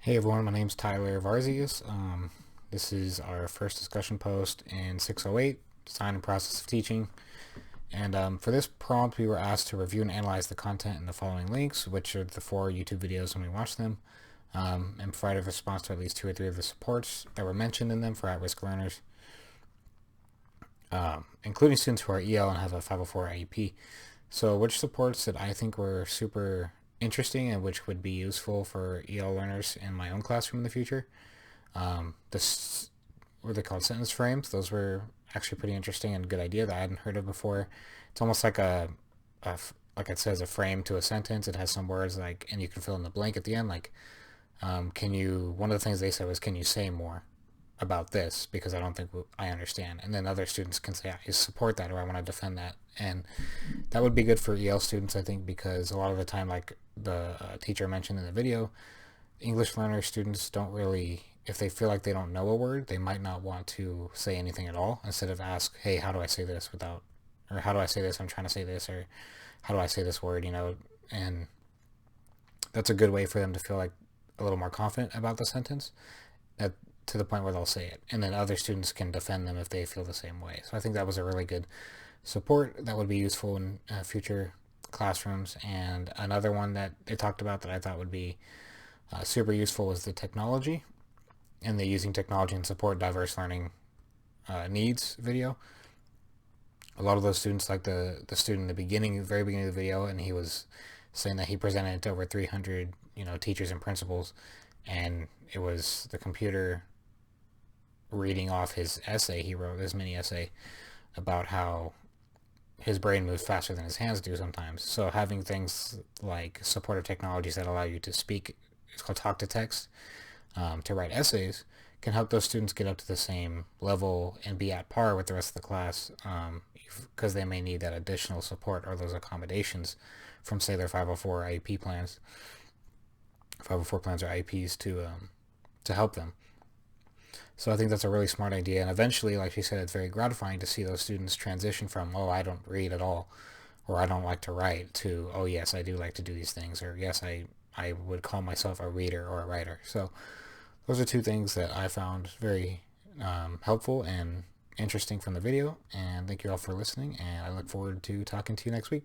Hey everyone, my name's Tyler Varzeas. This is our first discussion post in 608, Design and Process of Teaching. And for this prompt, we were asked to review and analyze the content in the following links, which are the 4 YouTube videos when we watch them, and provide a response to at least 2 or 3 of the supports that were mentioned in them for at-risk learners, including students who are EL and have a 504 IEP. So which supports that I think were super interesting and which would be useful for EL learners in my own classroom in the future. This what are they called, sentence frames. Those were actually pretty interesting and good idea that I hadn't heard of before. It's almost like a like it says a frame to a sentence. It has some words like, and you can fill in the blank at the end. Like, can you? One of the things they said was, can you say more about this, because I don't think I understand. And then other students can say, I support that, or I want to defend that. And that would be good for EL students, I think, because a lot of the time, like the teacher mentioned in the video, English learner students don't really, if they feel like they don't know a word, they might not want to say anything at all. Instead of ask, hey, how do I say this without, or how do I say this? I'm trying to say this, or how do I say this word, And that's a good way for them to feel like a little more confident about the sentence, at, to the point where they'll say it. And then other students can defend them if they feel the same way. So I think that was a really good support that would be useful in future classrooms. And another one that they talked about that I thought would be super useful was the technology, and the using technology and support diverse learning needs video. A lot of those students, like the student in the beginning, very beginning of the video, and he was saying that he presented it to over 300 teachers and principals, and it was the computer reading off his essay he wrote, his mini essay, about how his brain moves faster than his hands do sometimes. So having things like supportive technologies that allow you to speak, it's called talk to text, to write essays, can help those students get up to the same level and be at par with the rest of the class, because they may need that additional support or those accommodations from, say, their 504 IEP plans, 504 plans or IEPs to help them. So I think that's a really smart idea. And eventually, like she said, it's very gratifying to see those students transition from, oh, I don't read at all, or I don't like to write, to, oh, yes, I do like to do these things, or yes, I would call myself a reader or a writer. So those are 2 things that I found very helpful and interesting from the video. And thank you all for listening. And I look forward to talking to you next week.